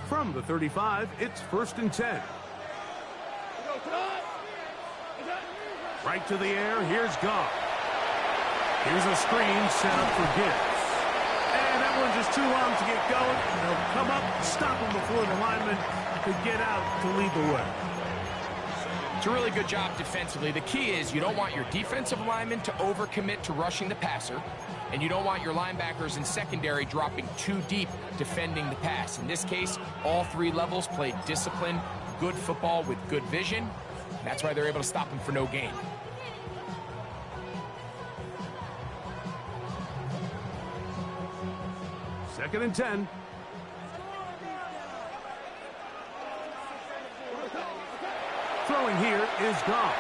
From the 35, it's 1st and 10. Right to the air, here's Goff. Here's a screen set up for Gibbs. And that one's just too long to get going. They'll come up, stop him before the lineman could get out to lead the way. It's a really good job defensively. The key is you don't want your defensive linemen to overcommit to rushing the passer, and you don't want your linebackers and secondary dropping too deep defending the pass. In this case, all three levels played disciplined, good football with good vision. That's why they're able to stop him for no gain. Second and 10. Throwing here is Goff.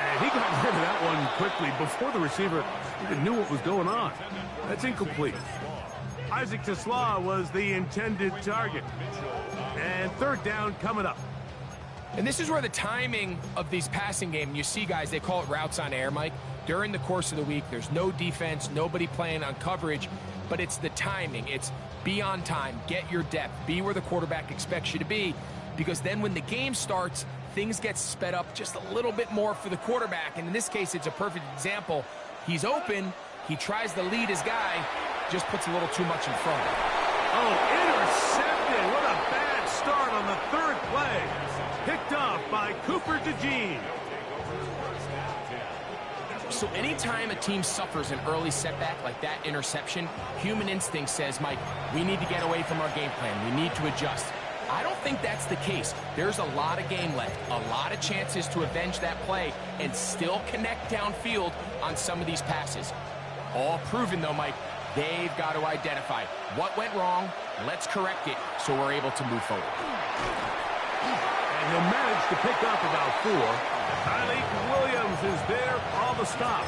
And he got rid of that one quickly before the receiver even knew what was going on. That's incomplete. Isaac Tesla was the intended target. And third down coming up. And this is where the timing of these passing game, you see guys, they call it routes on air, Mike. During the course of the week, there's no defense, nobody playing on coverage, but it's the timing. It's be on time, get your depth, be where the quarterback expects you to be, because then when the game starts, things get sped up just a little bit more for the quarterback. And in this case, it's a perfect example. He's open, he tries to lead his guy, just puts a little too much in front. Oh, intercepted. What a bad start on the third play. Picked off by Cooper DeJean. So anytime a team suffers an early setback like that interception, human instinct says, Mike, we need to get away from our game plan. We need to adjust. I don't think that's the case. There's a lot of game left, a lot of chances to avenge that play and still connect downfield on some of these passes. All proven, though, Mike, they've got to identify what went wrong, let's correct it so we're able to move forward. And he'll manage to pick up about 4. Tyleik Williams is there on the stop.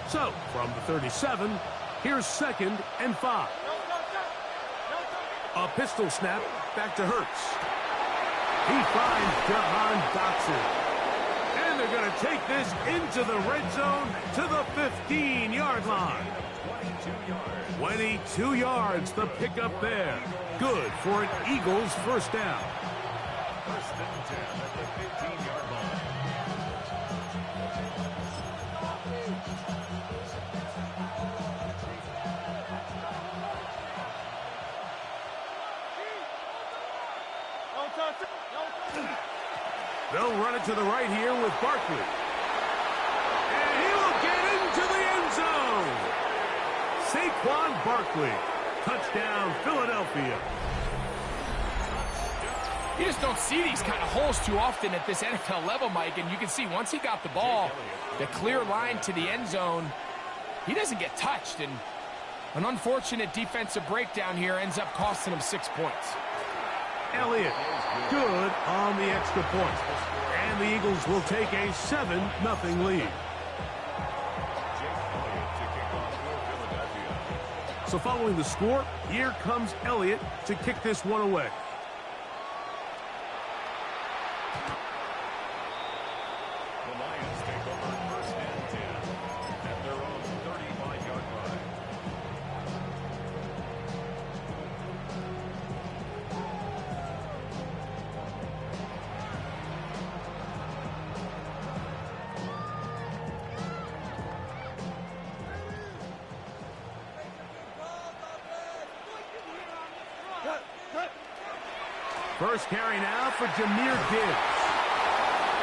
So, from the 37, here's 2nd and 5. A pistol snap, back to Hurts. He finds Jahan Dotson. And they're going to take this into the red zone to the 15-yard line. 22 yards, the pickup there. Good for an Eagles first down. First and 10 at the 15-yard line. They'll run it to the right here with Barkley. And he will get into the end zone. Saquon Barkley. Touchdown, Philadelphia. You just don't see these kind of holes too often at this NFL level, Mike, and you can see once he got the ball, the clear line to the end zone, he doesn't get touched, and an unfortunate defensive breakdown here ends up costing him 6 points. Elliott, good on the extra point. And the Eagles will take a 7-0 lead. So following the score, here comes Elliott to kick this one away. The Lions take over first and 10 at their own 35-yard line. First carry now for Jahmyr Gibbs.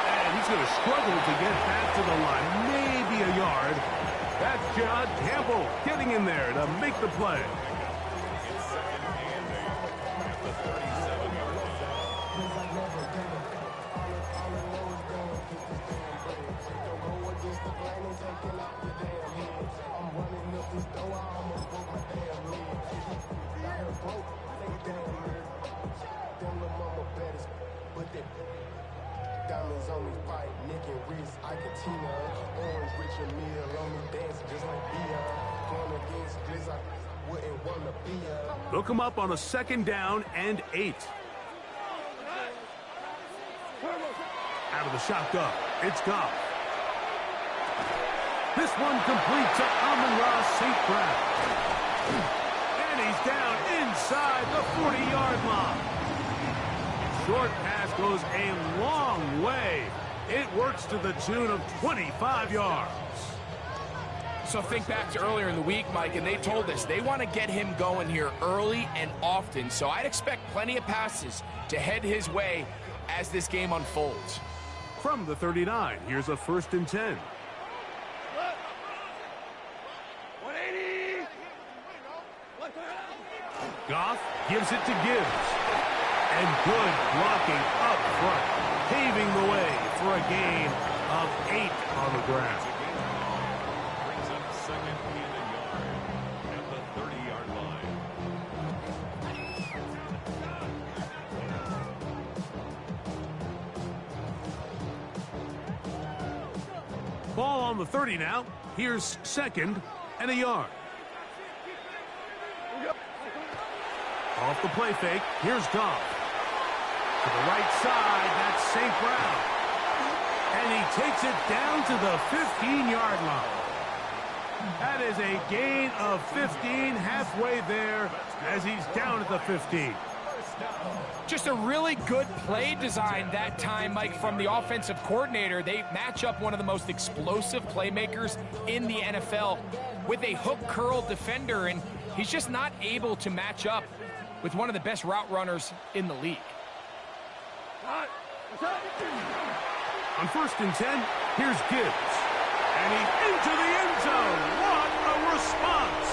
And he's going to struggle to get back to the line. Maybe a yard. That's John Campbell getting in there to make the play. It's 2nd and 8 at the 37-yard line. Diamonds on me fight, neck and wrist, I can Tina. Orange Richard Mill on me dancing just like Beyond. Look him up on a 2nd down and 8. Out of the shotgun, it's Goff. This one complete to Amon-Ra St. Brown. And he's down inside the 40-yard line. Short pass goes a long way. It works to the tune of 25 yards. So think back to earlier in the week, Mike, and they told us they want to get him going here early and often. So I'd expect plenty of passes to head his way as this game unfolds. From the 39, here's a 1st and 10. Goff gives it to Gibbs. And good blocking up front, paving the way for a gain of 8 on the ground. Brings up 2nd and a yard at the 30-yard line. Ball on the 30 now. Here's 2nd and a yard. Off the play fake, here's Goff. To the right side, that's St. Brown. And he takes it down to the 15-yard line. That is a gain of 15, halfway there as he's down at the 15. Just a really good play design that time, Mike, from the offensive coordinator. They match up one of the most explosive playmakers in the NFL with a hook curl defender, and he's just not able to match up with one of the best route runners in the league. On 1st and 10, here's Gibbs. And he's into the end zone. What a response.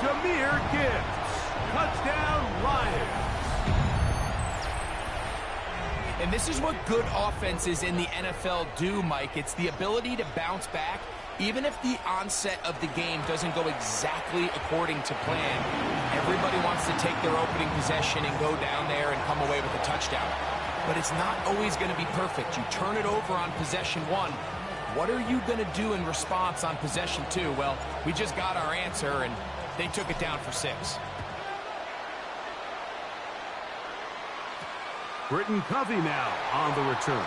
Jahmyr Gibbs. Touchdown, Lions. And this is what good offenses in the NFL do, Mike. It's the ability to bounce back, even if the onset of the game doesn't go exactly according to plan. Everybody wants to take their opening possession and go down there and come away with a touchdown. But it's not always going to be perfect. You turn it over on possession 1. What are you going to do in response on possession 2? Well, we just got our answer, and they took it down for 6. Britton Covey now on the return.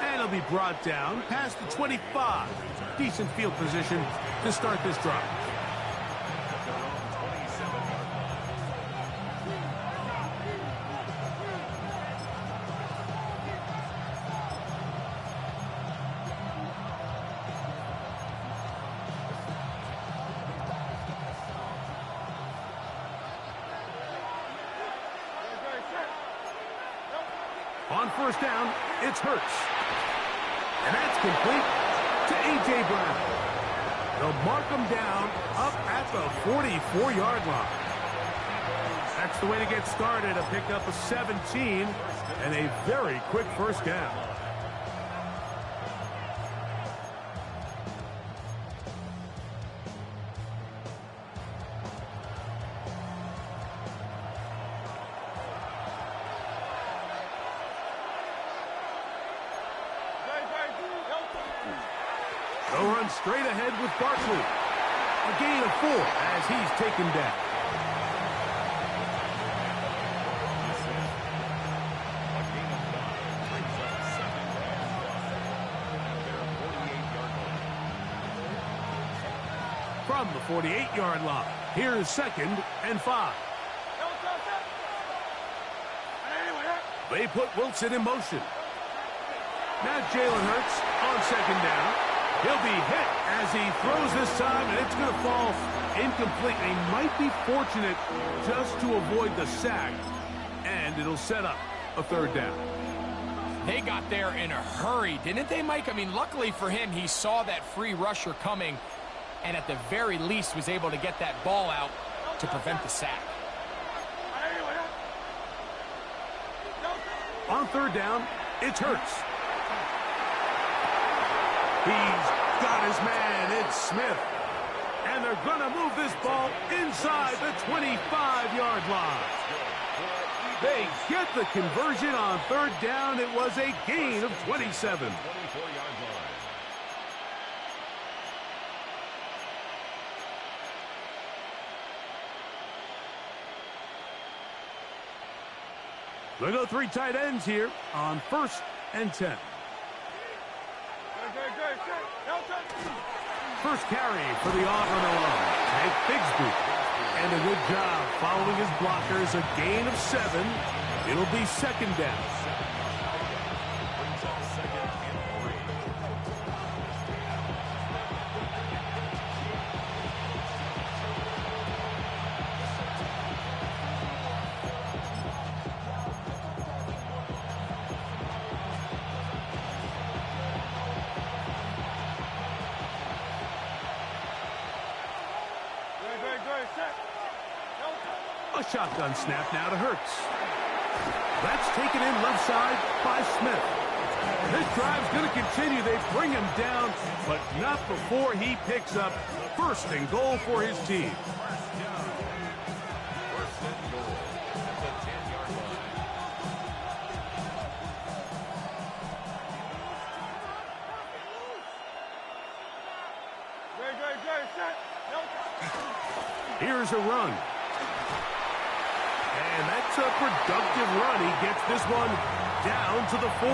And he'll be brought down past the 25. Decent field position to start this drive. On 1st down, it's Hurts. And that's complete to A.J. Brown. They'll mark him down up at the 44-yard line. That's the way to get started, a pickup of 17 and a very quick 1st down. They'll run straight ahead with Barkley. A gain of 4 as he's taken down. A gain of 9 brings up 2nd and 5 at their 48-yard line. From the 48-yard line, here's 2nd and 5. They put Wilson in motion. Now Jalen Hurts on 2nd down. He'll be hit as he throws this time, and it's going to fall incomplete. He might be fortunate just to avoid the sack, and it'll set up a 3rd down. They got there in a hurry, didn't they, Mike? I mean, luckily for him, he saw that free rusher coming, and at the very least was able to get that ball out to prevent the sack. On 3rd down, it's Hurts. He's got his man. It's Smith. And they're going to move this ball inside the 25-yard line. They get the conversion on 3rd down. It was a gain of 27. They go 3 tight ends here on 1st and 10. First carry for the Auburn alum, Hank Bigsby. And a good job following his blockers, a gain of 7. It'll be 2nd down. Brings up 2nd and 3. A shotgun snap now to Hurts. That's taken in left side by Smith. This drive's going to continue. They bring him down, but not before he picks up 1st and goal for his team. 1st and goal at the 10-yard line. Here's a run. And that's a productive run. He gets this one down to the 4.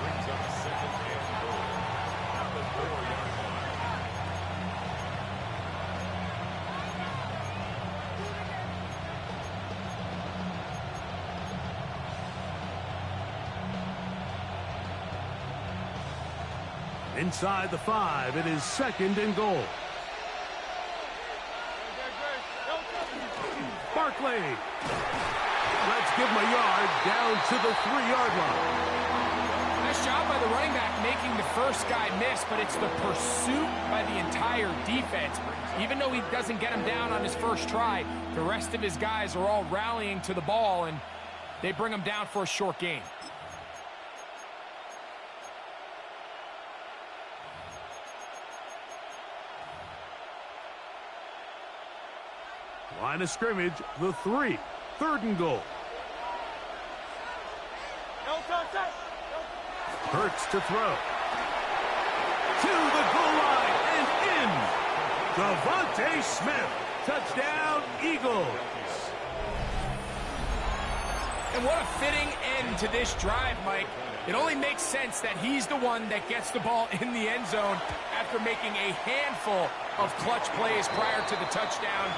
Brings up 2nd and goal at the 4-yard line. Inside the 5, it is 2nd and goal. Barkley. Let's give him a yard down to the 3-yard line. Nice job by the running back making the first guy miss, but it's the pursuit by the entire defense. Even though he doesn't get him down on his first try, the rest of his guys are all rallying to the ball, and they bring him down for a short gain. Line of scrimmage, the 3. 3rd and goal. Hurts to throw. To the goal line and in. Devontae Smith. Touchdown, Eagles. And what a fitting end to this drive, Mike. It only makes sense that he's the one that gets the ball in the end zone after making a handful of clutch plays prior to the touchdown.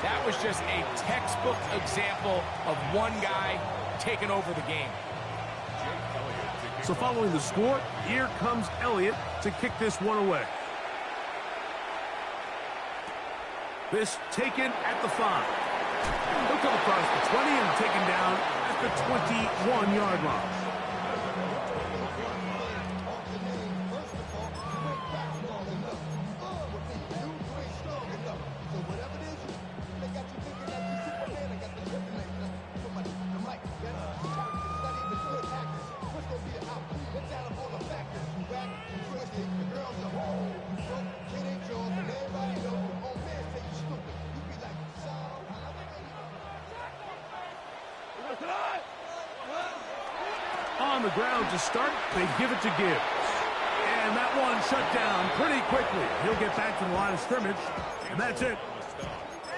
That was just a textbook example of one guy taking over the game. So following the score, here comes Elliott to kick this one away. This taken at the 5. He'll come across the 20 and taken down at the 21-yard line. On the ground to start, they give it to Gibbs. And that one shut down pretty quickly. He'll get back to the line of scrimmage, and that's it.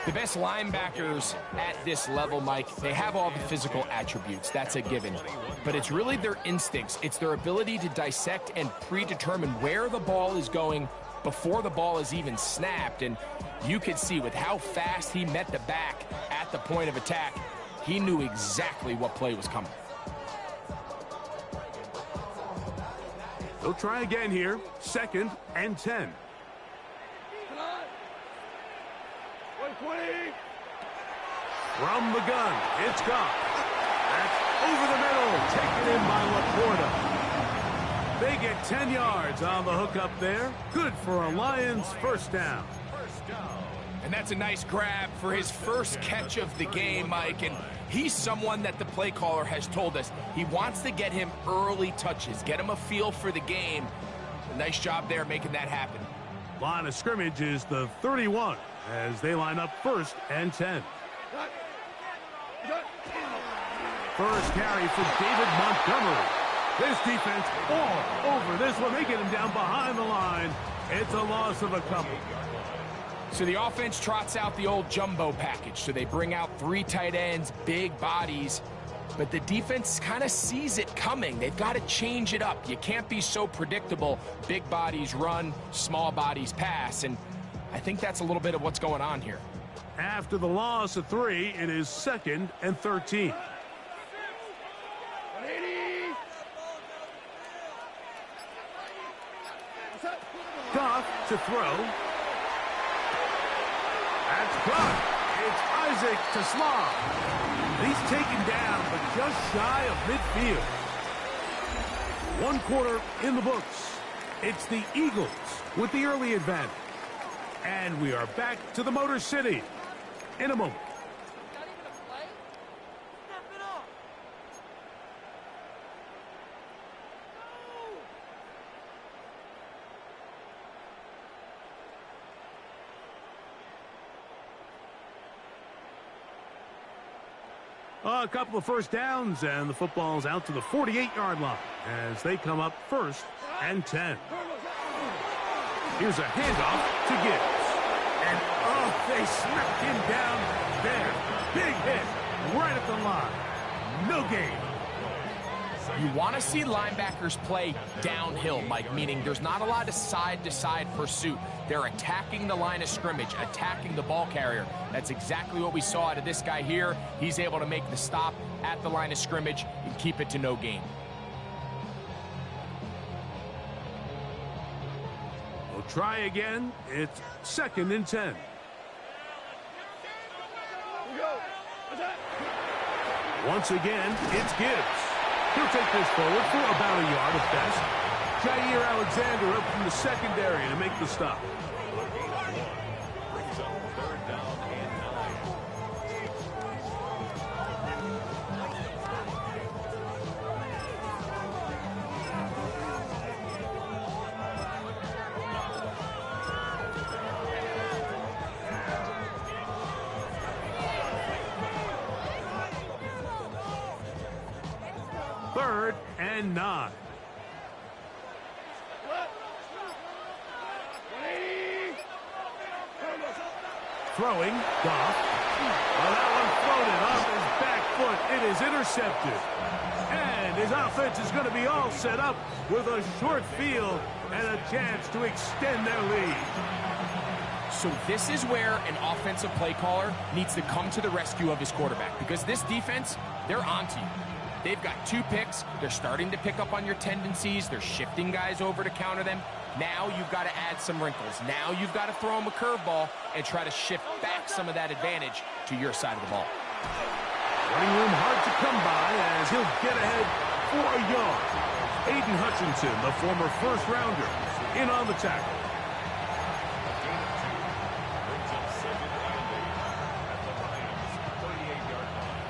The best linebackers at this level, Mike, they have all the physical attributes. That's a given. But it's really their instincts. It's their ability to dissect and predetermine where the ball is going before the ball is even snapped. And you could see with how fast he met the back at the point of attack, he knew exactly what play was coming. They'll try again here. 2nd and 10. From the gun, it's Goff. That's over the middle, taken in by Laporta. They get 10 yards on the hook up there. Good for a Lions first down. And that's a nice grab for his first catch of the game, Mike. And he's someone that the play caller has told us he wants to get him early touches, get him a feel for the game. A nice job there making that happen. Line of scrimmage is the 31 as they line up 1st and 10. First carry for David Montgomery. This defense all over this one. They get him down behind the line. It's a loss of a couple. So the offense trots out the old jumbo package. So they bring out 3 tight ends, big bodies, but the defense kind of sees it coming. They've got to change it up. You can't be so predictable. Big bodies run, small bodies pass, and I think that's a little bit of what's going on here. After the loss of 3, it is 2nd and 13. Goff to throw. That's caught. It's Isaac to Slav. He's taken down, but just shy of midfield. 1 quarter in the books. It's the Eagles with the early advantage. And we are back to the Motor City in a moment. A couple of first downs, and the football's out to the 48-yard line as they come up 1st and 10. Here's a handoff to Gibbs. And, oh, they smacked him down there. Big hit right at the line. No gain. You want to see linebackers play downhill, Mike, meaning there's not a lot of side-to-side pursuit. They're attacking the line of scrimmage, attacking the ball carrier. That's exactly what we saw out of this guy here. He's able to make the stop at the line of scrimmage and keep it to no gain. We'll try again. It's 2nd and 10. Once again, it's Gibbs. He'll take this forward for about a yard at best. Jair Alexander up from the secondary to make the stop. Brings up 3rd down and 3rd and 9. Throwing, Goff. Well, that one floated off his back foot. It is intercepted. And his offense is going to be all set up with a short field and a chance to extend their lead. So this is where an offensive play caller needs to come to the rescue of his quarterback, because this defense, they're onto you. They've got 2 picks. They're starting to pick up on your tendencies. They're shifting guys over to counter them. Now you've got to add some wrinkles. Now you've got to throw him a curveball and try to shift back some of that advantage to your side of the ball. Running room hard to come by as he'll get ahead for a yard. Aiden Hutchinson, the former first-rounder, in on the tackle. brings up 2nd and 8 at the Lions' 38-yard line.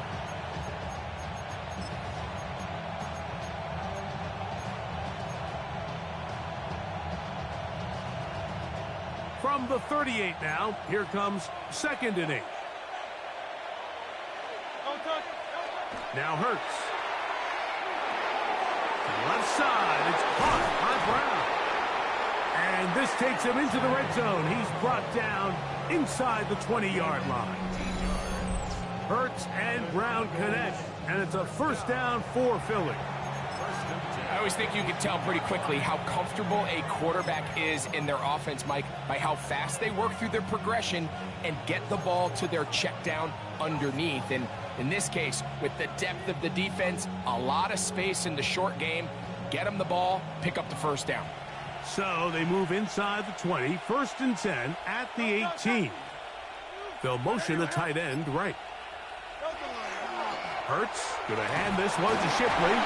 From the 38 now, here comes 2nd and 8. Now Hurts. Left side, it's caught by Brown. And this takes him into the red zone. He's brought down inside the 20-yard line. Hurts and Brown connect, and it's a 1st down for Philly. I always think you can tell pretty quickly how comfortable a quarterback is in their offense, Mike, by how fast they work through their progression and get the ball to their check down underneath. And in this case, with the depth of the defense, a lot of space in the short game, get them the ball, pick up the 1st down. So they move inside the 20, 1st and 10 at the 18. They'll motion the tight end right. Hurts gonna hand this one to Shipley.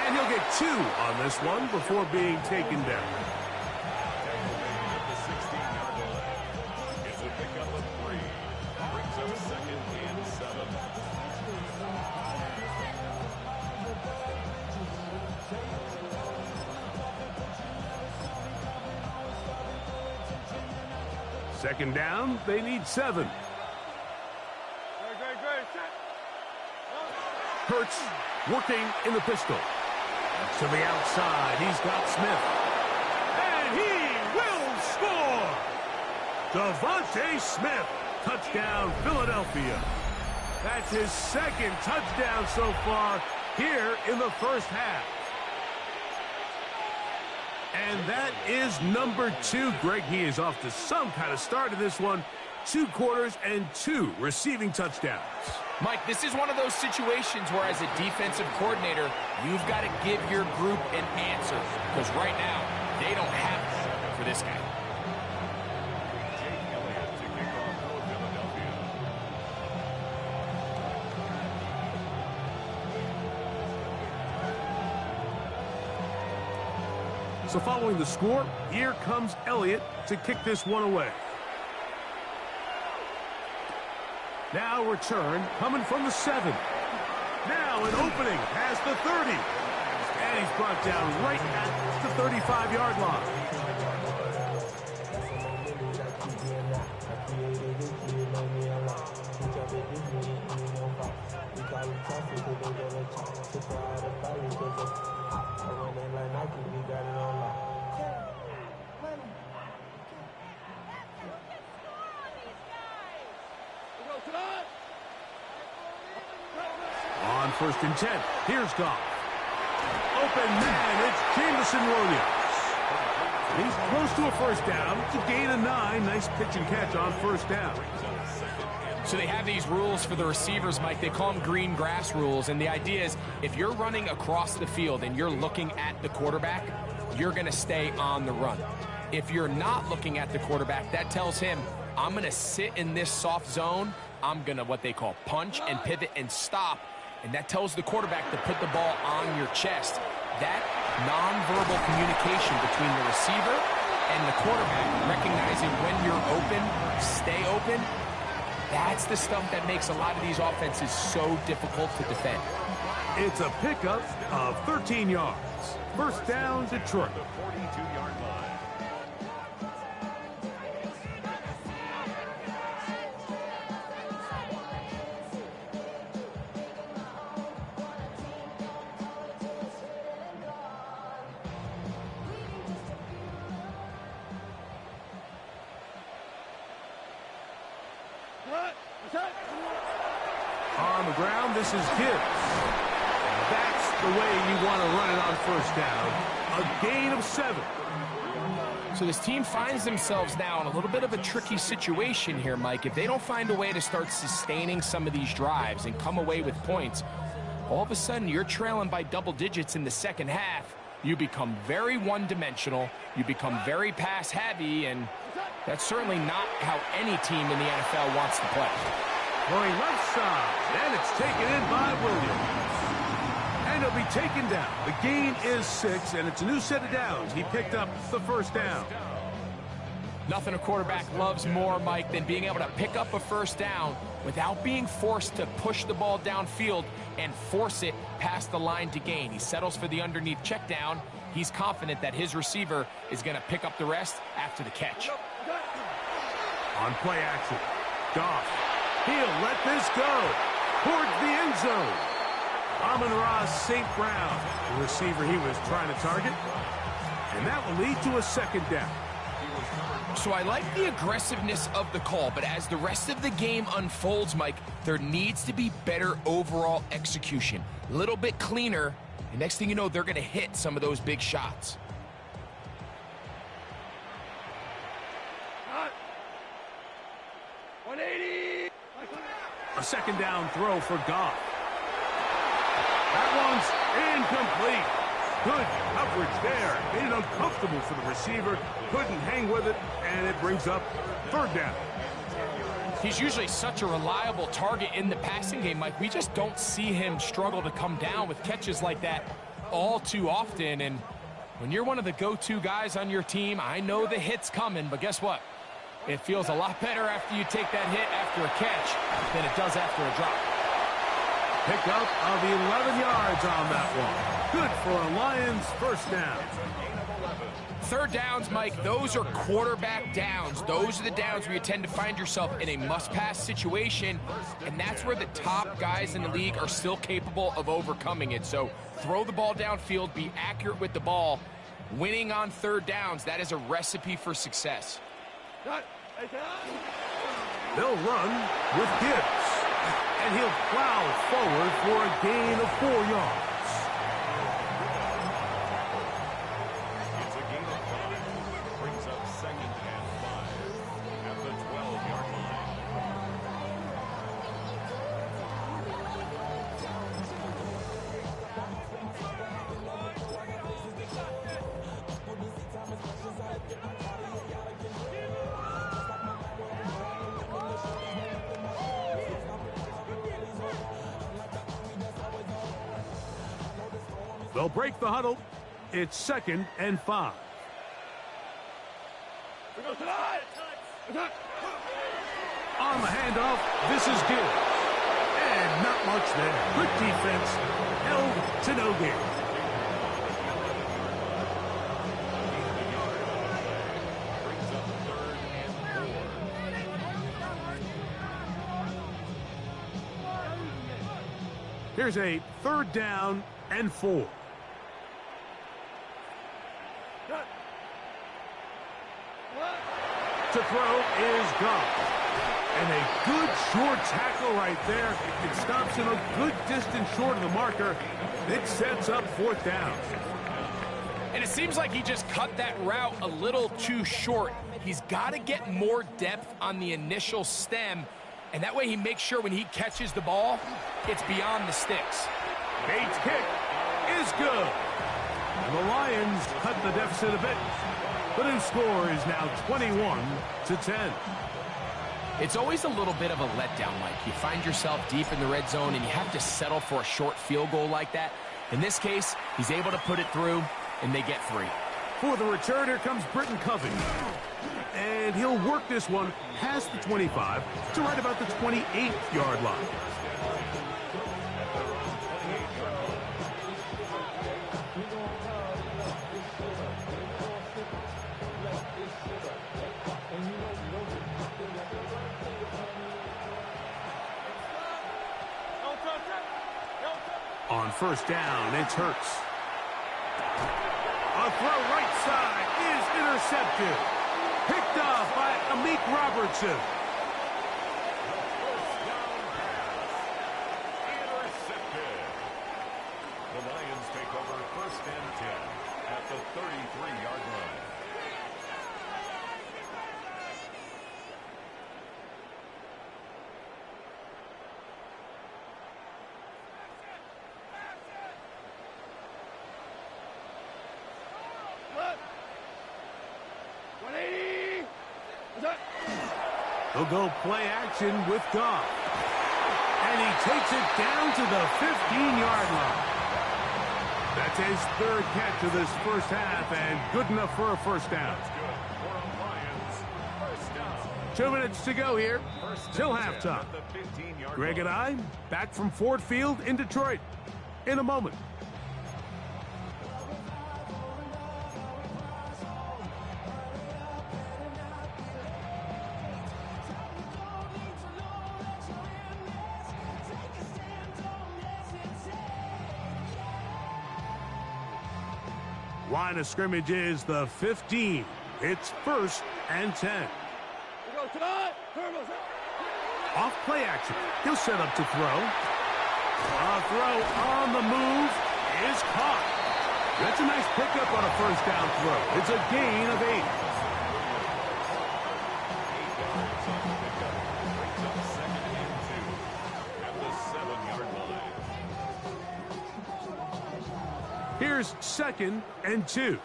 And he'll get 2 on this one before being taken down. At the 16-yard line. It's a pickup of 3. Brings up 2nd and 7. Second down, they need 7. Hurts working in the pistol. To the outside, he's got Smith. And he will score! Devontae Smith, touchdown, Philadelphia. That's his second touchdown so far here in the first half. And that is number 2. Greg, he is off to some kind of start in this one. 2 quarters and 2 receiving touchdowns. Mike, this is one of those situations where as a defensive coordinator, you've got to give your group an answer. Because right now, they don't have it for this guy. So following the score, here comes Elliott to kick this one away. Now return coming from the 7. Now an opening past the 30. And he's brought down right at the 35-yard line. On 1st and 10, here's Goff. Open man, it's Jameson Williams. He's close to a first down. It's a gain of 9. Nice pitch and catch on 1st down. So they have these rules for the receivers, Mike. They call them green grass rules. And the idea is if you're running across the field and you're looking at the quarterback, you're going to stay on the run. If you're not looking at the quarterback, that tells him, I'm going to sit in this soft zone. I'm going to what they call punch and pivot and stop. And that tells the quarterback to put the ball on your chest. That nonverbal communication between the receiver and the quarterback, recognizing when you're open, stay open, that's the stuff that makes a lot of these offenses so difficult to defend. It's a pickup of 13 yards. First down, Detroit. The 42-yard line. On the ground, this is Gibbs. That's the way you want to run it on 1st down. A gain of 7. So this team finds themselves now in a little bit of a tricky situation here, Mike. If they don't find a way to start sustaining some of these drives and come away with points, all of a sudden you're trailing by double digits in the second half. You become very one-dimensional. You become very pass-heavy, and that's certainly not how any team in the NFL wants to play. Going left side, and it's taken in by Williams. And he'll be taken down. The gain is 6, and it's a new set of downs. He picked up the first down. Nothing a quarterback loves more, Mike, than being able to pick up a first down without being forced to push the ball downfield and force it past the line to gain. He settles for the underneath check down. He's confident that his receiver is going to pick up the rest after the catch. On play action, Goff. He'll let this go towards the end zone. Amon-Ra St. Brown, the receiver he was trying to target. And that will lead to a second down. So I like the aggressiveness of the call, but as the rest of the game unfolds, Mike, there needs to be better overall execution. A little bit cleaner, and next thing you know, they're going to hit some of those big shots. A second down throw for Goff. That one's incomplete. Good coverage there. Made it uncomfortable for the receiver. Couldn't hang with it, and it brings up 3rd down. He's usually such a reliable target in the passing game, Mike. We just don't see him struggle to come down with catches like that all too often. And when you're one of the go-to guys on your team, I know the hit's coming, but guess what? It feels a lot better after you take that hit after a catch than it does after a drop. Pickup of 11 yards on that one. Good for a Lions first down. 3rd downs, Mike, those are quarterback downs. Those are the downs where you tend to find yourself in a must-pass situation, and that's where the top guys in the league are still capable of overcoming it. So throw the ball downfield, be accurate with the ball. Winning on 3rd downs, that is a recipe for success. They'll run with Gibbs. And he'll plow forward for a gain of 4 yards. It's a gain of 5. Brings up 2nd and 5 at the 12-yard line. They'll break the huddle. It's 2nd and 5. On the handoff, this is Gibbs. And not much there. Good defense. Held to no gain. Brings up 3rd and 4. Here's a 3rd down and 4. To throw is gone. And a good short tackle right there. It stops him a good distance short of the marker. It sets up 4th down. And it seems like he just cut that route a little too short. He's got to get more depth on the initial stem, and that way he makes sure when he catches the ball, it's beyond the sticks. Bates' kick is good. And the Lions cut the deficit a bit. The new score is now 21-10. It's always a little bit of a letdown, Mike. You find yourself deep in the red zone, and you have to settle for a short field goal like that. In this case, he's able to put it through, and they get 3. For the return, here comes Britton Covey. And he'll work this one past the 25 to right about the 28-yard line. On 1st down, it's Hurts. A throw right side is intercepted. Picked off by Amik Robertson. Intercepted. The Lions take over 1st and 10 at the 33-yard line. He'll go play action with Goff. And he takes it down to the 15-yard line. That's his 3rd catch of this first half, and good enough for a 1st down. That's good for a Lions 1st down. 2 minutes to go here till halftime. At the 15-yard Greg and line. I back from Ford Field in Detroit in a moment. Line of scrimmage is the 15. It's 1st and 10. Off play action. He'll set up to throw. A throw on the move is caught. That's a nice pickup on a 1st down throw. It's a gain of 8. Brings up 2nd and 2 at the 7-yard line. Here's 2nd and 2.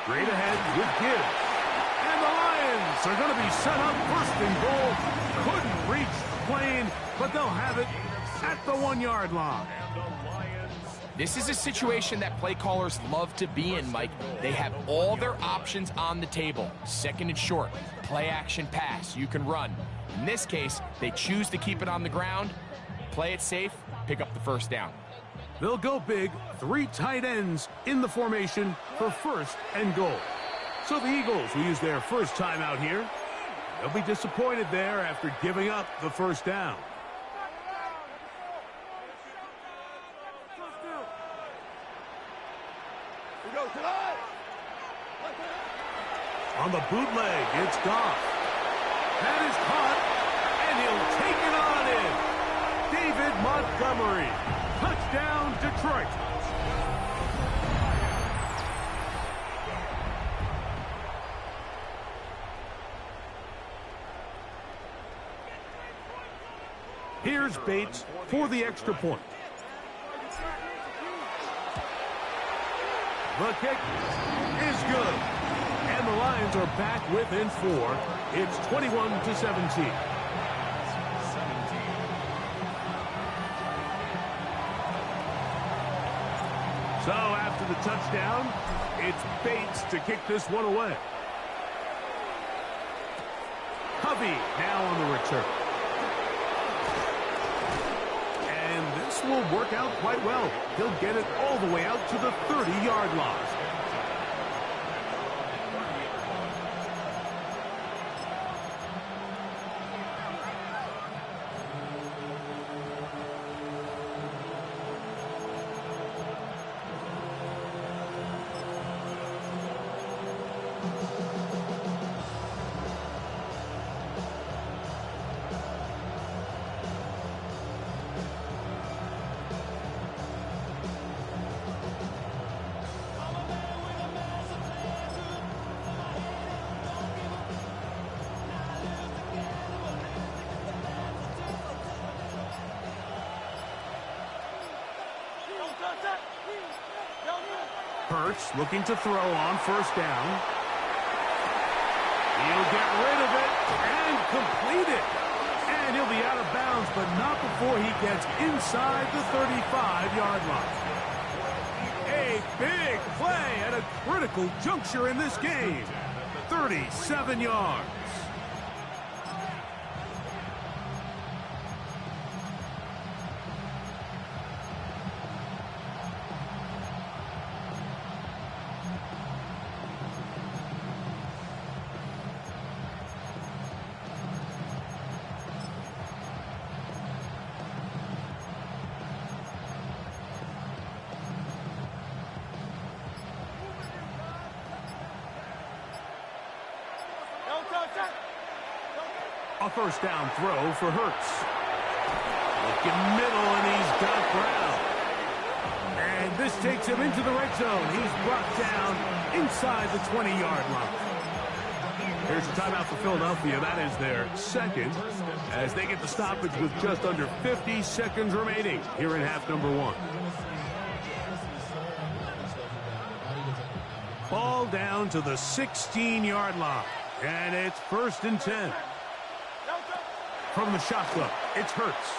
Straight ahead with Gibbs. And the Lions are going to be set up 1st and goal. Couldn't reach the plane, but they'll have it at the 1-yard line. And the Lions. This is a situation that play callers love to be in, Mike. They have all their options on the table. 2nd and short, play action pass, you can run. In this case, they choose to keep it on the ground, play it safe, pick up the 1st down. They'll go big, 3 tight ends in the formation for 1st and goal. So the Eagles will use their first time out here. They'll be disappointed there after giving up the 1st down. On the bootleg, it's Goff. That is caught, and he'll take it on in. David Montgomery. Touchdown, Detroit. Here's Bates for the extra point. The kick is good. And the Lions are back within 4. It's 21-17. So after the touchdown, it's Bates to kick this one away. Covey now on the return. And this will work out quite well. He'll get it all the way out to the 30-yard line. Hurts looking to throw on first down. He'll get rid of it and complete it. And he'll be out of bounds, but not before he gets inside the 35-yard line. A big play at a critical juncture in this game. 37 yards. A first down throw for Hurts. Looking middle, and he's got Brown. And this takes him into the red zone. He's brought down inside the 20-yard line. Here's a timeout for Philadelphia. That is their second, as they get the stoppage with just under 50 seconds remaining here in half number 1. Ball down to the 16-yard line. And it's 1st and 10. From the shotgun, it's Hurts.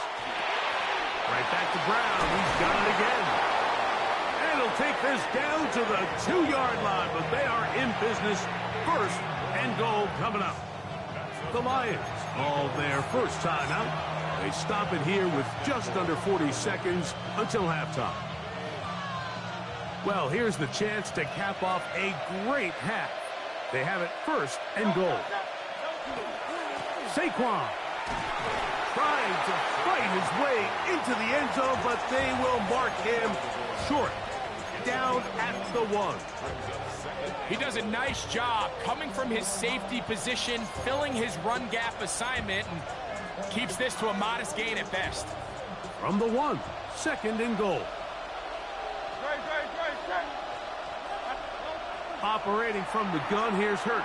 Right back to Brown. He's got it again. And he'll take this down to the 2-yard line, but they are in business. 1st and goal coming up. The Lions call their first timeout. They stop it here with just under 40 seconds until halftime. Well, here's the chance to cap off a great half. They have it 1st and goal. Saquon trying to fight his way into the end zone, but they will mark him short. Down at the 1. He does a nice job coming from his safety position, filling his run gap assignment, and keeps this to a modest gain at best. From the 1, 2nd and goal. Operating from the gun, here's Hurts.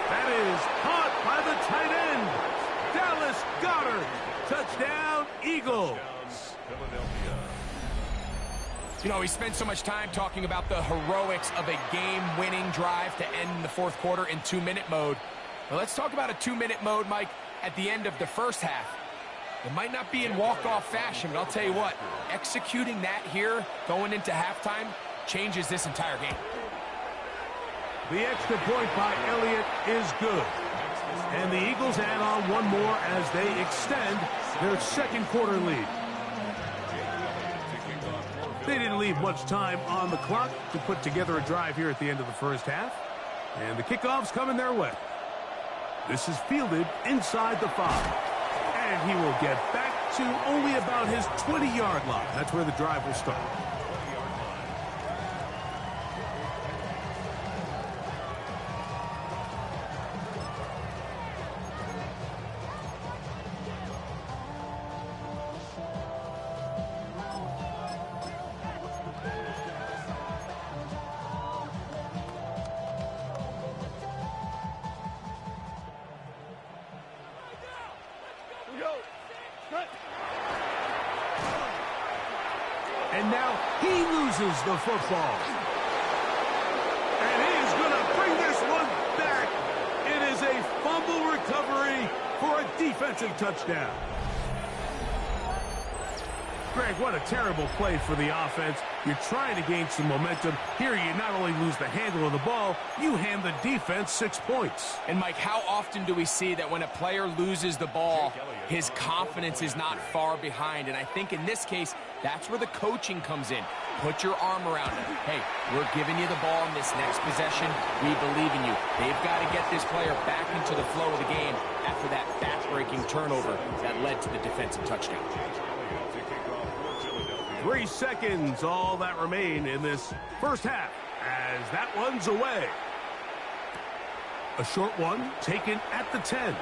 That is caught by the tight end. Dallas Goedert. Touchdown, Eagles. You know, we spent so much time talking about the heroics of a game-winning drive to end in the 4th quarter in 2-minute mode. Well, let's talk about a 2-minute mode, Mike, at the end of the first half. It might not be in walk-off fashion, but I'll tell you what, executing that here going into halftime changes this entire game. The extra point by Elliott is good. And the Eagles add on one more as they extend their 2nd quarter lead. They didn't leave much time on the clock to put together a drive here at the end of the first half. And the kickoff's coming their way. This is fielded inside the 5. And he will get back to only about his 20-yard line. That's where the drive will start. And now he loses the football. And he is going to bring this one back. It is a fumble recovery for a defensive touchdown. Greg, what a terrible play for the offense. You're trying to gain some momentum. Here you not only lose the handle of the ball, you hand the defense 6 points. And Mike, how often do we see that when a player loses the ball, his confidence is not far behind? And I think in this case, that's where the coaching comes in. Put your arm around him. Hey, we're giving you the ball in this next possession. We believe in you. They've got to get this player back into the flow of the game after that back-breaking turnover that led to the defensive touchdown. 3 seconds, all that remain in this first half, as that one's away. A short one taken at the 10.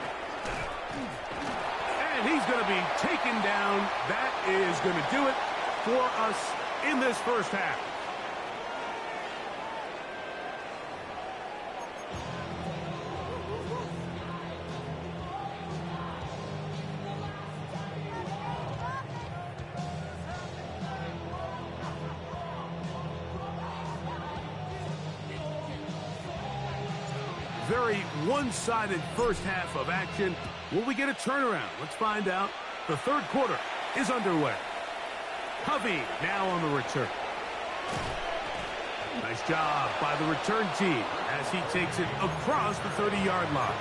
And he's going to be taken down. That is going to do it for us in this first half. Very one-sided first half of action. Will we get a turnaround? Let's find out. The third quarter is underway. Covey now on the return. Nice job by the return team as he takes it across the 30-yard line.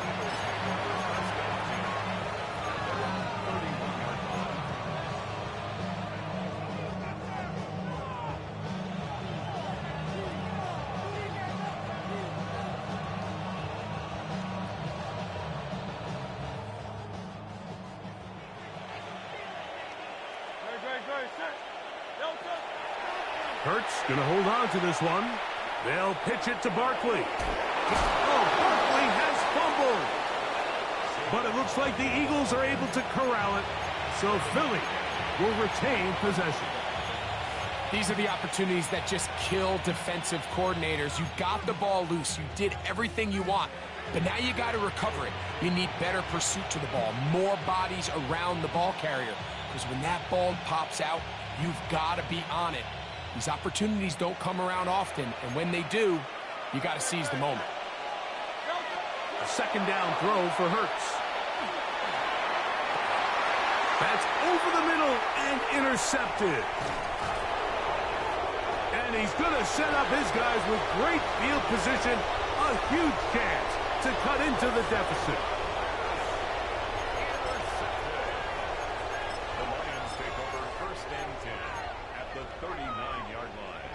Hurts going to hold on to this one. They'll pitch it to Barkley. Oh, Barkley has fumbled. But it looks like the Eagles are able to corral it. So Philly will retain possession. These are the opportunities that just kill defensive coordinators. You got the ball loose. You did everything you want. But now you got to recover it. You need better pursuit to the ball, more bodies around the ball carrier. Because when that ball pops out, you've got to be on it. These opportunities don't come around often, and when they do, you got to seize the moment. A second down throw for Hurts. That's over the middle and intercepted. And he's going to set up his guys with great field position. A huge chance to cut into the deficit. The Lions take over first and 10 at the 39-yard line.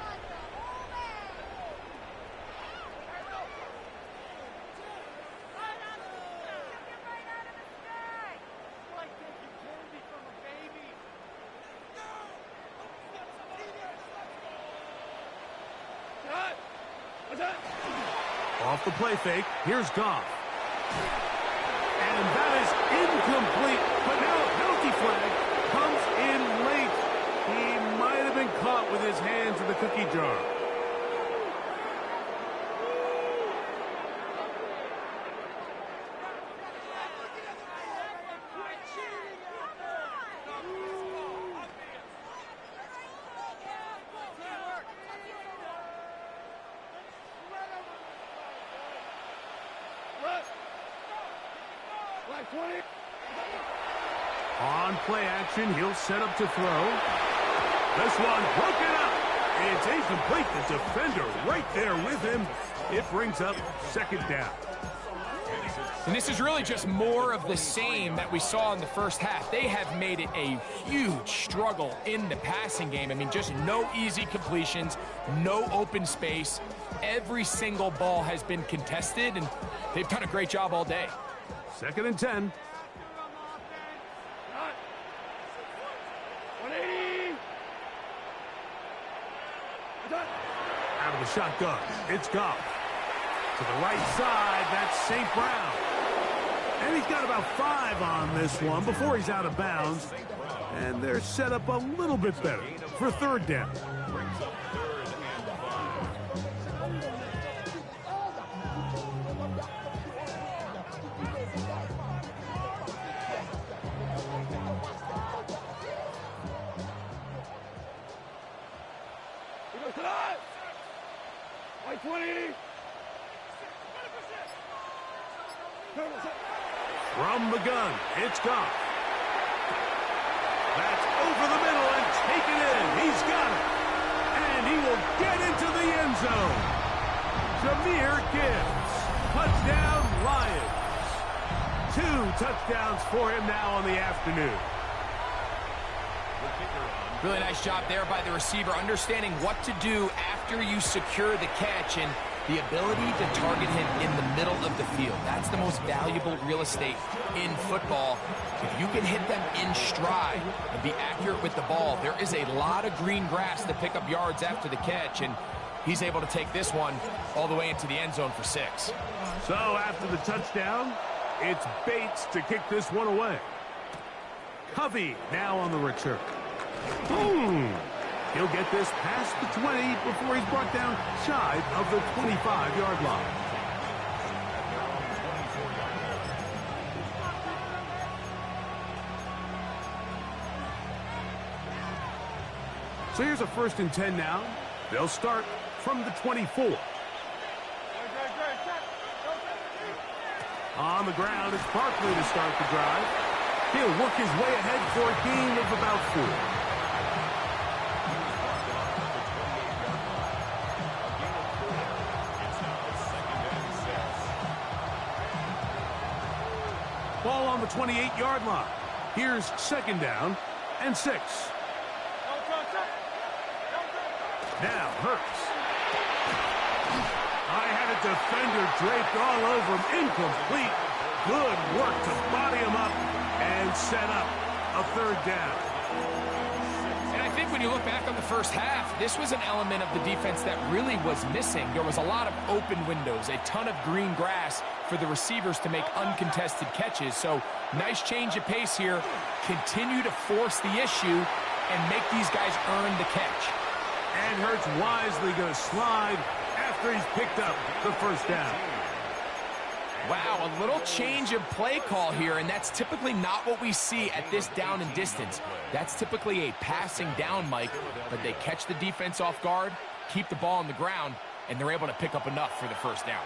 Off the play fake, here's Goff. And that is incomplete, but now a penalty flag comes in late. He might have been caught with his hands in the cookie jar. On play action, he'll set up to throw. This one broken up. It's incomplete. The defender right there with him. It brings up second down. And this is really just more of the same that we saw in the first half. They have made it a huge struggle in the passing game. I mean, just no easy completions, no open space. Every single ball has been contested, and they've done a great job all day. Second and 10. Out of the shotgun, it's Goff. To the right side, that's St. Brown. And he's got about 5 on this one before he's out of bounds. And they're set up a little bit better for third down. Brings up third and 5. From the gun, it's gone. That's over the middle and taken in. He's got it. And he will get into the end zone. Jahmyr Gibbs. Touchdown, Lions. 2 touchdowns for him now on the afternoon. Really nice job there by the receiver, understanding what to do after you secure the catch and the ability to target him in the middle of the field. That's the most valuable real estate in football. If you can hit them in stride and be accurate with the ball, there is a lot of green grass to pick up yards after the catch, and he's able to take this one all the way into the end zone for 6. So after the touchdown, it's Bates to kick this one away. Covey now on the return. Boom! He'll get this past the 20 before he's brought down shy of the 25-yard line. So here's a 1st and 10 now. They'll start from the 24. On the ground, it's Barkley to start the drive. He'll work his way ahead for a gain of about 4. Ball on the 28-yard line. Here's 2nd down and 6. Now Hurts. I had a defender draped all over him. Incomplete. Good work to body him up and set up a 3rd down. And I think when you look back on the first half, this was an element of the defense that really was missing. There was a lot of open windows, a ton of green grass for the receivers to make uncontested catches. So nice change of pace here. Continue to force the issue and make these guys earn the catch. And Hurts wisely going to slide after he's picked up the 1st down. Wow, a little change of play call here, and that's typically not what we see at this down and distance. That's typically a passing down, Mike, but they catch the defense off guard, keep the ball on the ground, and they're able to pick up enough for the 1st down.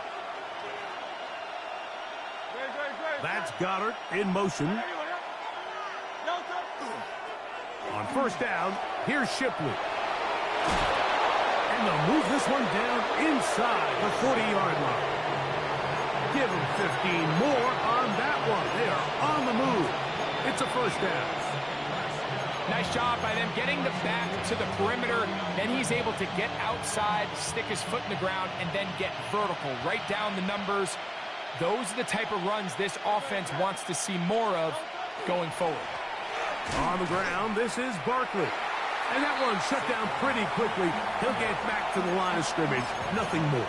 That's Goddard in motion. On 1st down, here's Shipley. And they'll move this one down inside the 40-yard line. Give them 15 more on that one. They are on the move. It's a 1st down. Nice job by them getting the back to the perimeter. Then he's able to get outside, stick his foot in the ground, and then get vertical. Right down the numbers. Those are the type of runs this offense wants to see more of going forward. On the ground, this is Barkley. And that one shut down pretty quickly. He'll get back to the line of scrimmage. Nothing more.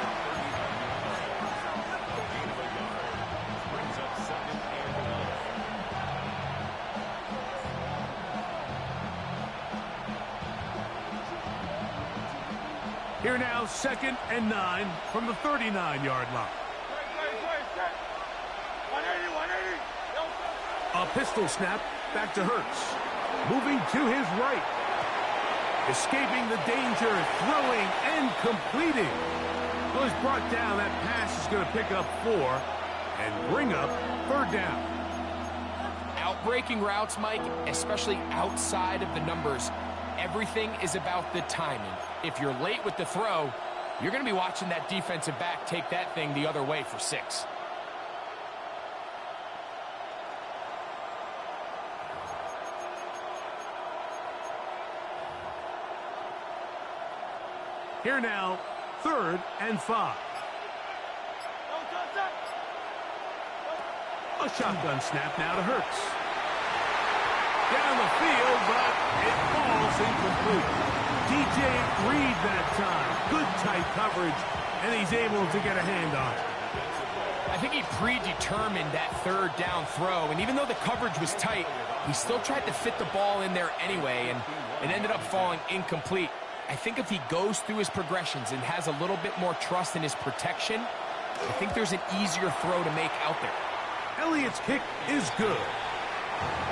Here now, 2nd and 9 from the 39-yard line. A pistol snap back to Hurts. Moving to his right. Escaping the danger, throwing and completing. Well, he's brought down. That pass is going to pick up 4 and bring up 3rd down. Outbreaking routes, Mike, especially outside of the numbers, everything is about the timing. If you're late with the throw, you're going to be watching that defensive back take that thing the other way for 6. Here now, 3rd and 5. A shotgun snap now to Hurts. Down the field, but it falls incomplete. DJ Reed that time. Good tight coverage, and he's able to get a hand on it. I think he predetermined that 3rd down throw, and even though the coverage was tight, he still tried to fit the ball in there anyway, and it ended up falling incomplete. I think if he goes through his progressions and has a little bit more trust in his protection, I think there's an easier throw to make out there. Elliott's kick is good.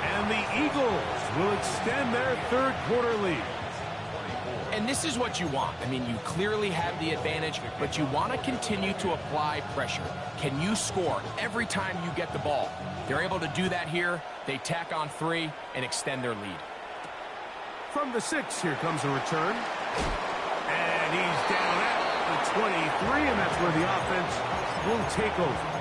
And the Eagles will extend their 3rd quarter lead. And this is what you want. I mean, you clearly have the advantage, but you want to continue to apply pressure. Can you score every time you get the ball? They're able to do that here. They tack on 3 and extend their lead. From the 6, here comes a return. And he's down at the 23, and that's where the offense will take over.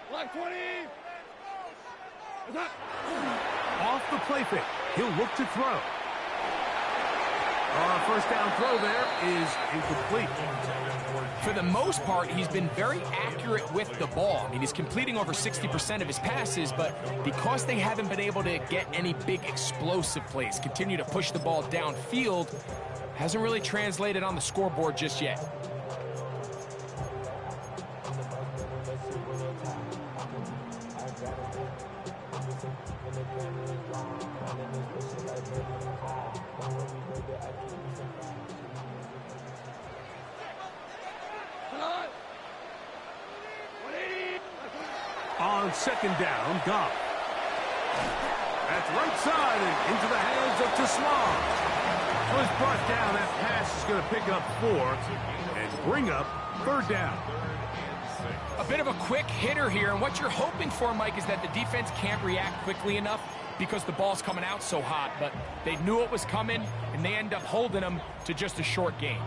Black 20. Off the play fake. He'll look to throw. First down throw there is incomplete. For the most part, he's been very accurate with the ball. I mean, he's completing over 60% of his passes, but because they haven't been able to get any big explosive plays, continue to push the ball downfield, hasn't really translated on the scoreboard just yet. On second down, Goff. That's right side and into the hands of Teslam. Was brought down. That pass is going to pick up 4 and bring up third down. A bit of a quick hitter here, and what you're hoping for, Mike, is that the defense can't react quickly enough because the ball's coming out so hot, but they knew it was coming, and they end up holding them to just a short gain.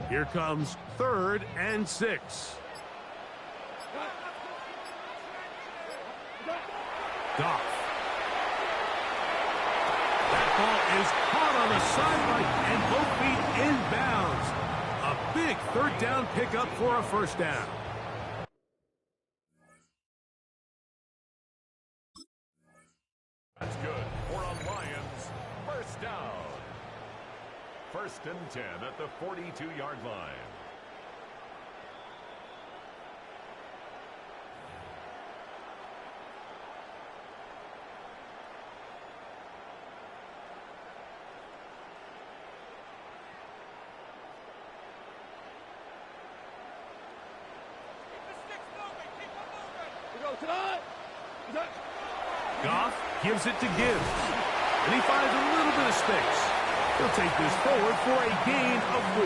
Here comes 3rd and 6. Goff. That ball is caught on the sideline and both feet inbounds. A big 3rd down pickup for a first down. That's good. 4 on Lions. First down. 1st and 10 at the 42-yard line. Goff gives it to Gibbs. And he finds a little bit of space. He'll take this forward for a gain of 4.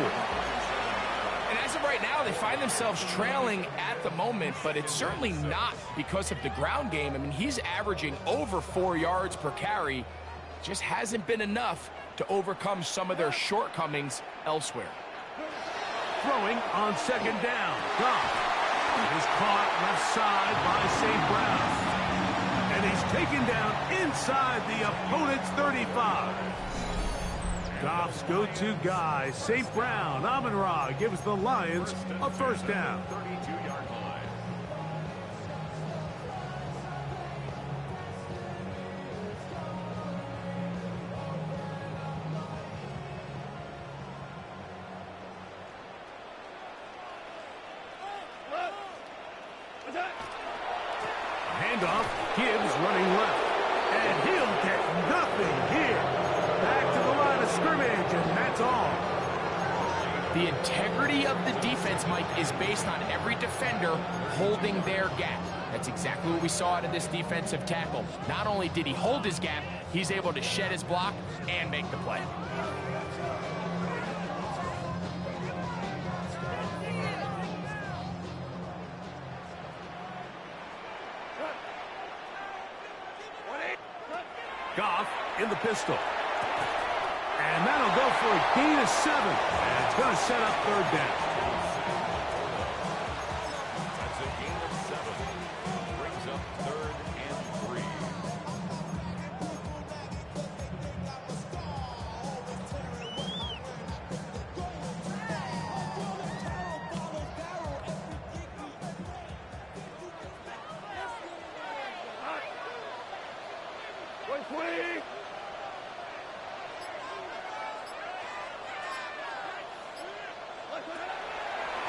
And as of right now, they find themselves trailing at the moment, but it's certainly not because of the ground game. I mean, he's averaging over 4 yards per carry. Just hasn't been enough to overcome some of their shortcomings elsewhere. Throwing on second down. Goff is caught left side by St. Brown. And he's taken down inside the opponent's 35. Goff's go-to guy, St. Brown, Amon-Ra, gives the Lions a first down. 32-yard line. Handoff, Gibbs running left. And he'll get nothing here. Back to the line of scrimmage, and that's all. The integrity of the defense, Mike, is based on every defender holding their gap. That's exactly what we saw out of this defensive tackle. Not only did he hold his gap, he's able to shed his block and make the play. Goff in the pistol. And that'll go for a gain of 7. And it's going to set up third down. That's a gain of 7. Brings up 3rd and 3.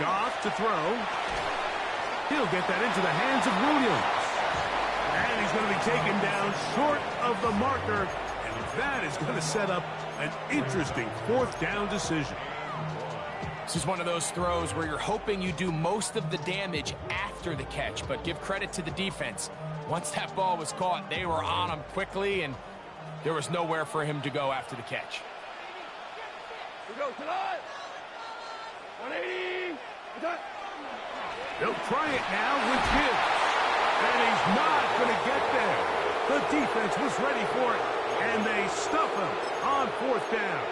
Goff to throw. He'll get that into the hands of Williams. And he's going to be taken down short of the marker. And that is going to set up an interesting fourth down decision. This is one of those throws where you're hoping you do most of the damage after the catch, but give credit to the defense. Once that ball was caught, they were on him quickly, and there was nowhere for him to go after the catch. We go tonight. 180. They'll try it now with Gibbs. And he's not going to get there. The defense was ready for it, and they stuff him on fourth down.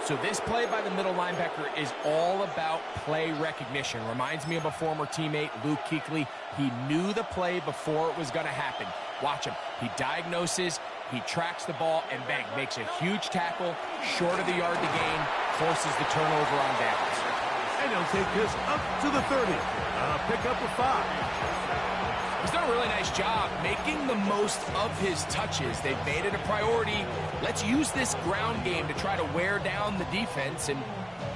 So this play by the middle linebacker is all about play recognition. Reminds me of a former teammate, Luke Kuechly. He knew the play before it was going to happen. Watch him. He diagnoses, he tracks the ball, and bang, makes a huge tackle, short of the yard to gain, forces the turnover on downs. And he'll take this up to the 30. Pick up a 5. He's done a really nice job making the most of his touches. They've made it a priority. Let's use this ground game to try to wear down the defense, and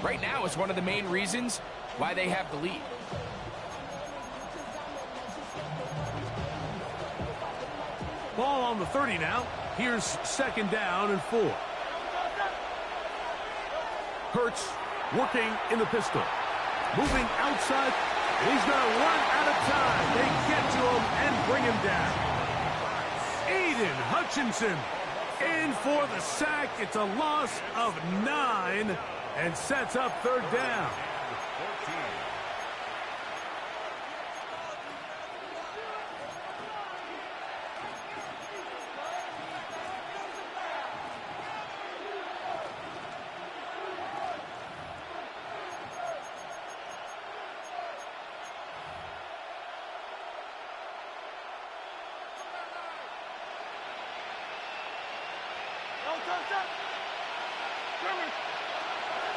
right now it's one of the main reasons why they have the lead. Ball on the 30 now. Here's second down and 4. Hurts working in the pistol. Moving outside. He's going to run out of time. They get to him and bring him down. Aiden Hutchinson in for the sack. It's a loss of 9 and sets up third down.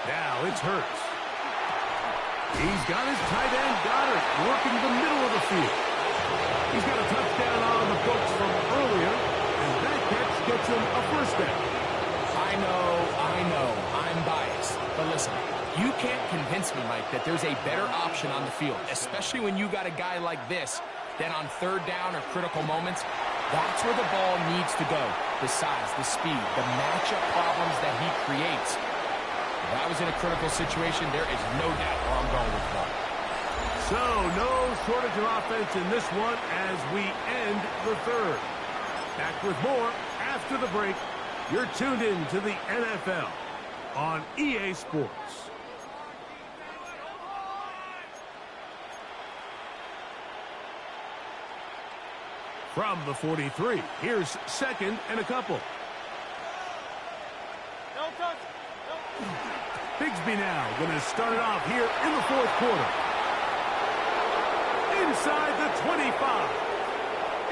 Now it's Hurts. He's got his tight end Goddard working the middle of the field. He's got a touchdown on the books from earlier, and that catch gets him a first down. I know, I'm biased. But listen, you can't convince me, Mike, that there's a better option on the field, especially when you got a guy like this, that on third down or critical moments, that's where the ball needs to go. The size, the speed, the matchup problems that he creates. If I was in a critical situation, there is no doubt where I'm going with that. So, no shortage of offense in this one as we end the third. Back with more after the break. You're tuned in to the NFL on EA Sports. From the 43, here's second and a couple. Bigsby now going to start it off here in the fourth quarter. Inside the 25.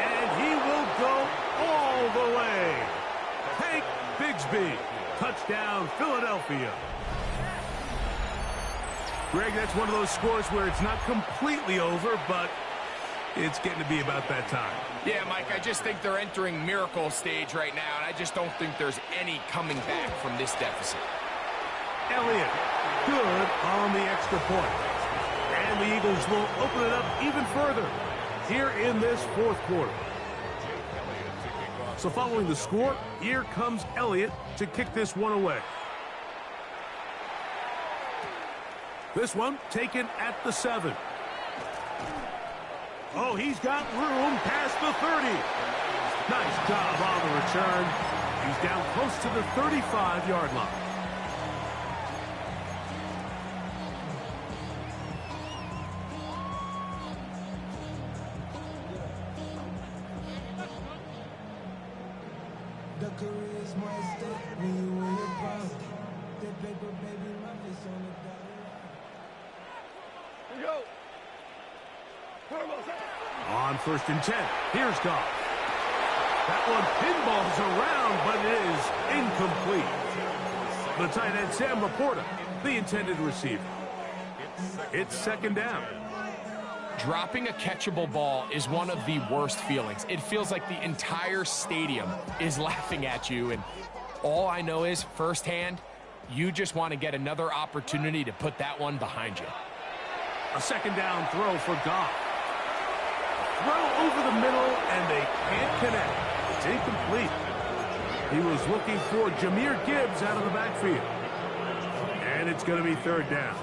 And he will go all the way. Hank Bigsby. Touchdown, Philadelphia. Greg, that's one of those scores where it's not completely over, but it's getting to be about that time. Yeah, Mike, I just think they're entering miracle stage right now, and I just don't think there's any coming back from this deficit. Elliott, good on the extra point. And the Eagles will open it up even further here in this fourth quarter. So following the score, here comes Elliott to kick this one away. This one taken at the 7. Oh, he's got room past the 30. Nice job on the return. He's down close to the 35-yard line. On first and 10, here's Goff. That one pinballs around, but it is incomplete. The tight end, Sam Laporta, the intended receiver. It's second down. Dropping a catchable ball is one of the worst feelings. It feels like the entire stadium is laughing at you, and all I know is firsthand, You just want to get another opportunity to put that one behind you. A second down throw for Goff. Throw over the middle, and they can't connect. It's incomplete. He was looking for Jahmyr Gibbs out of the backfield. And it's going to be third down.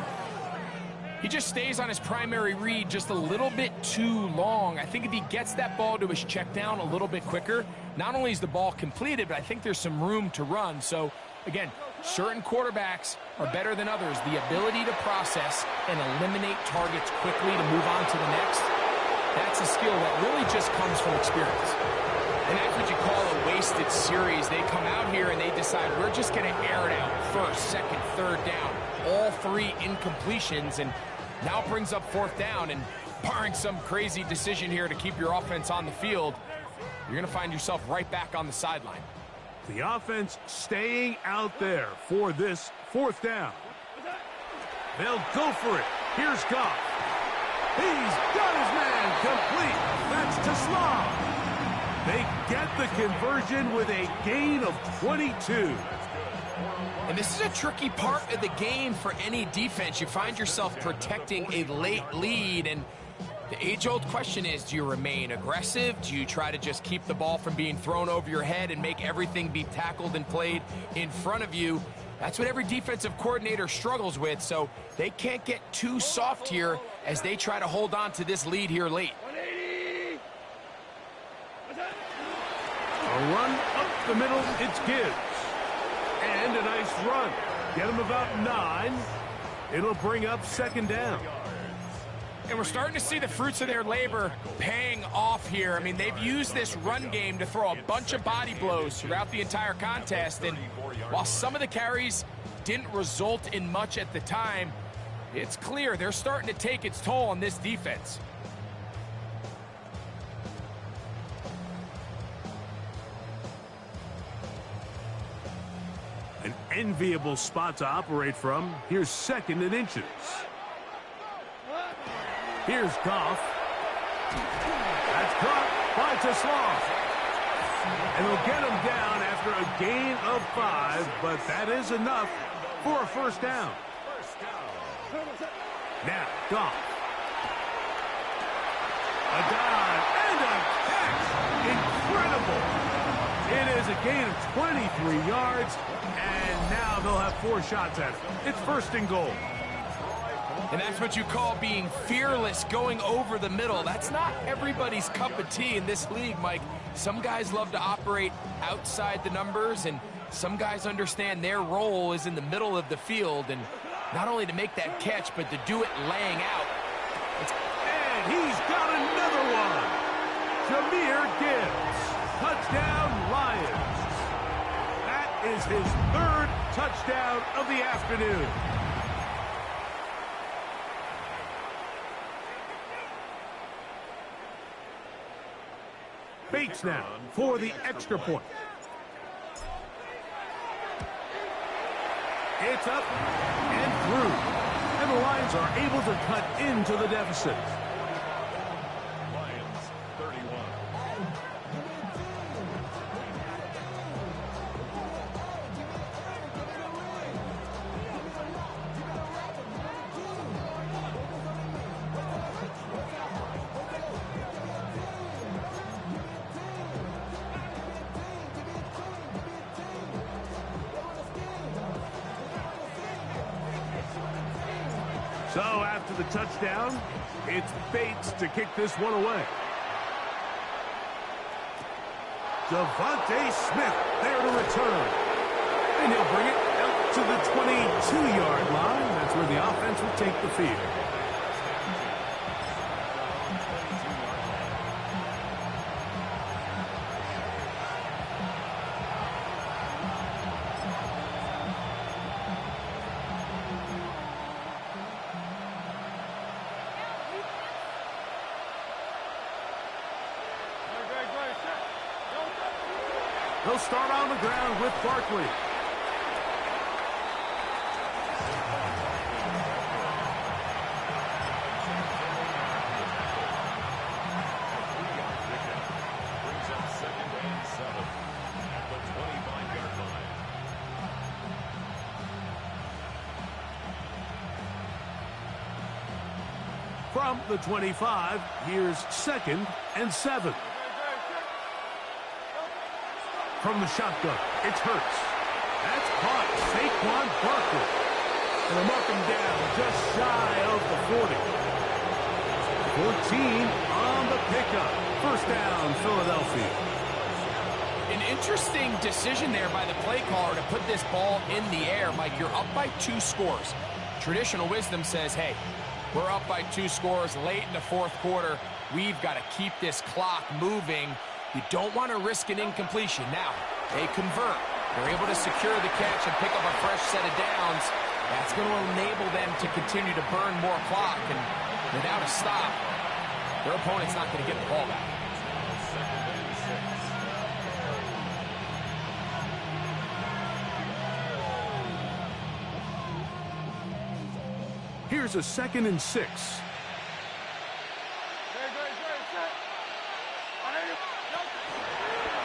He just stays on his primary read just a little bit too long. I think if he gets that ball to his check down a little bit quicker, not only is the ball completed, but I think there's some room to run. So, again, certain quarterbacks are better than others. The ability to process and eliminate targets quickly to move on to the next, that's a skill that really just comes from experience. And that's what you call a wasted series. They come out here and they decide we're just going to air it out first, second, third down. All three incompletions, and now brings up fourth down. And barring some crazy decision here to keep your offense on the field, you're going to find yourself right back on the sideline. The offense staying out there for this fourth down. They'll go for it. Here's Goff. He's got his man complete. That's to Slav. They get the conversion with a gain of 22. And this is a tricky part of the game for any defense. You find yourself protecting a late lead, and the age-old question is, do you remain aggressive? Do you try to just keep the ball from being thrown over your head and make everything be tackled and played in front of you? That's what every defensive coordinator struggles with, so they can't get too soft here as they try to hold on to this lead here late. A run up the middle, it's Gibbs. And a nice run. Get him about 9. It'll bring up second down. And we're starting to see the fruits of their labor paying off here. I mean, they've used this run game to throw a bunch of body blows throughout the entire contest. And while some of the carries didn't result in much at the time, it's clear they're starting to take its toll on this defense. An enviable spot to operate from. Here's second and inches. Here's Goff. That's caught by Teslav. And they'll get him down after a gain of 5, but that is enough for a first down. Now, Goff. A dive and a catch. Incredible. It is a gain of 23 yards, and now they'll have 4 shots at it. It's first and goal. And that's what you call being fearless, going over the middle. That's not everybody's cup of tea in this league, Mike. Some guys love to operate outside the numbers, and some guys understand their role is in the middle of the field, and not only to make that catch, but to do it laying out. And he's got another one. Jahmyr Gibbs. Touchdown, Lions. That is his 3rd touchdown of the afternoon. Bates now for the extra point. It's up and through. And the Lions are able to cut into the deficit. Lions 31. So after the touchdown, it's Bates to kick this one away. Devontae Smith there to return. And he'll bring it out to the 22-yard line. That's where the offense will take the field. They'll start on the ground with Barkley. Brings up 2nd and 7 at the 25-yard line. From the 25, here's 2nd and 7. From the shotgun, it's Hurts. That's caught. Saquon Barkley. And they'll mark him down just shy of the 40. 14 on the pickup. First down, Philadelphia. An interesting decision there by the play caller to put this ball in the air. Mike, you're up by 2 scores. Traditional wisdom says, hey, we're up by 2 scores late in the 4th quarter. We've got to keep this clock moving. You don't want to risk an incompletion. Now, they convert. They're able to secure the catch and pick up a fresh set of downs. That's going to enable them to continue to burn more clock. And without a stop, their opponent's not going to get the ball back. Here's a 2nd and 6.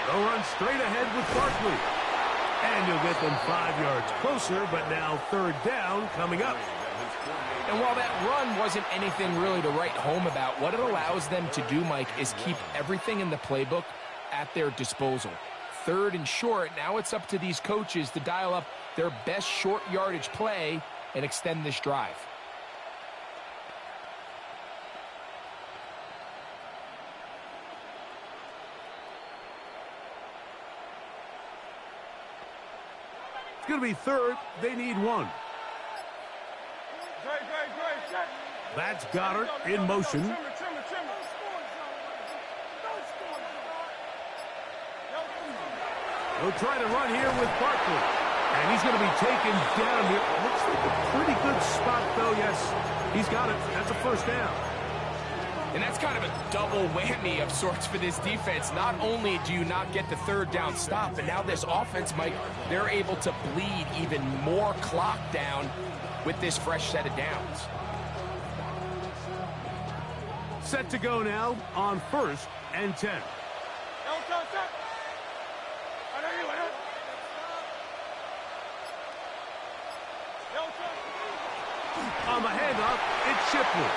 They'll run straight ahead with Barkley. And you'll get them 5 yards closer, but now 3rd down coming up. And while that run wasn't anything really to write home about, what it allows them to do, Mike, is keep everything in the playbook at their disposal. 3rd and short, now it's up to these coaches to dial up their best short yardage play and extend this drive. It's going to be 3rd. They need 1. That's Goddard in motion. They'll try to run here with Barkley. And he's going to be taken down here. Looks like a pretty good spot, though. Yes, he's got it. That's a first down. And that's kind of a double whammy of sorts for this defense. Not only do you not get the 3rd down stop, but now this offense, Mike, they're able to bleed even more clock down with this fresh set of downs. Set to go now on 1st and 10. On the handoff, it's Shipley.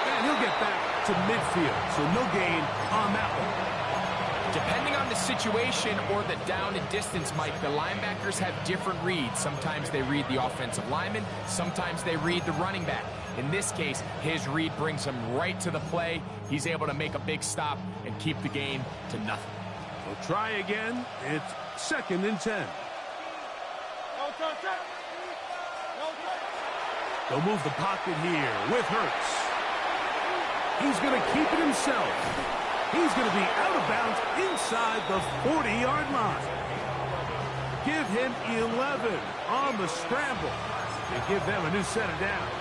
And he'll get back to midfield, so no gain on that one. Depending on the situation or the down and distance, Mike, the linebackers have different reads. Sometimes they read the offensive lineman, sometimes they read the running back. In this case, his read brings him right to the play. He's able to make a big stop and keep the game to nothing. We'll try again. It's 2nd and 10. They'll move the pocket here with Hurts. He's going to keep it himself. He's going to be out of bounds inside the 40-yard line. Give him 11 on the scramble and give them a new set of downs.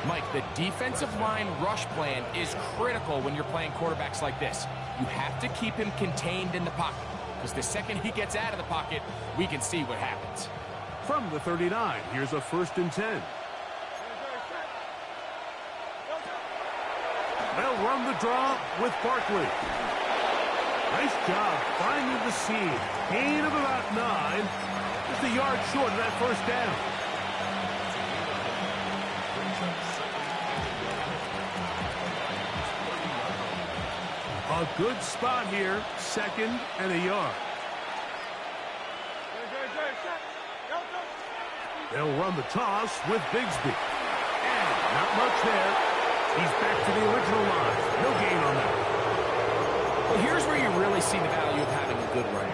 Mike, the defensive line rush plan is critical when you're playing quarterbacks like this. You have to keep him contained in the pocket, because the second he gets out of the pocket, we can see what happens. From the 39, here's a 1st and 10. They'll run the draw with Barkley. Nice job finding the seam. Gain of about 9. Just a yard short of that first down. A good spot here. 2nd and a yard. They'll run the toss with Bigsby. And not much there. He's back to the original line. No gain on that. Well, here's where you really see the value of having a good run.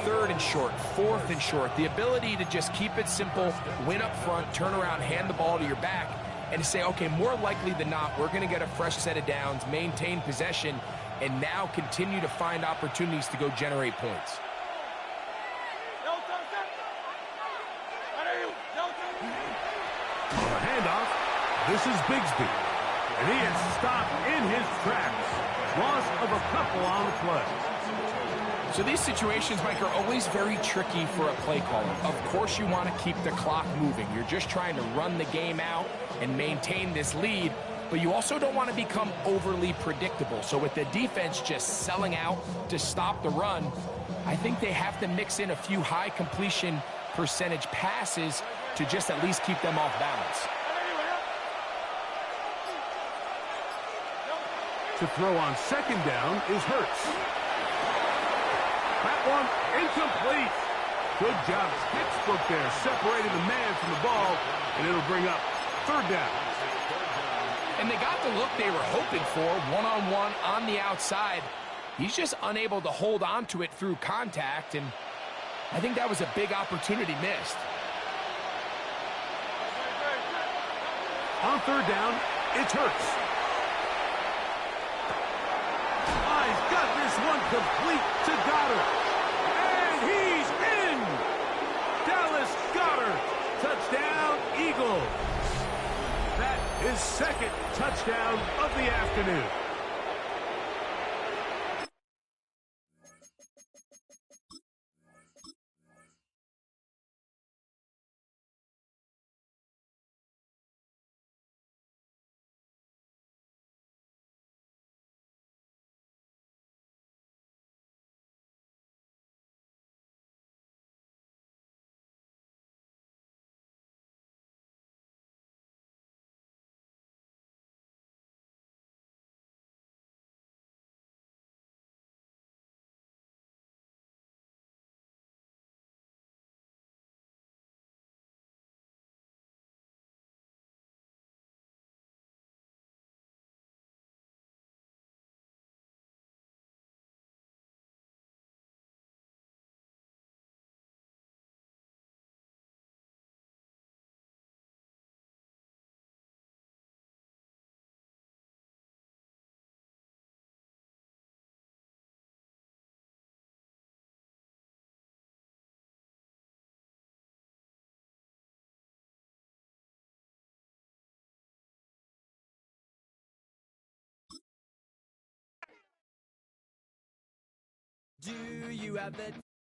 3rd and short, 4th and short. The ability to just keep it simple, win up front, turn around, hand the ball to your back, and say, okay, more likely than not, we're going to get a fresh set of downs, maintain possession, and now continue to find opportunities to go generate points. On the handoff, this is Bigsby. And he is stopped in his tracks. Loss of a couple on the play. So these situations, Mike, are always very tricky for a play caller. Of course you want to keep the clock moving. You're just trying to run the game out and maintain this lead, but you also don't want to become overly predictable. So with the defense just selling out to stop the run, I think they have to mix in a few high completion percentage passes to just at least keep them off balance. To throw on second down is Hurts. That one incomplete. Good job, textbook there, separating the man from the ball, and it'll bring up third down. And they got the look they were hoping for, one-on-one on the outside. He's just unable to hold on to it through contact, and I think that was a big opportunity missed. On third down, it's Hurts. He's got this one complete to Goddard. And he's in! Dallas Goddard, touchdown Eagles. That is second touchdown of the afternoon. Do you have the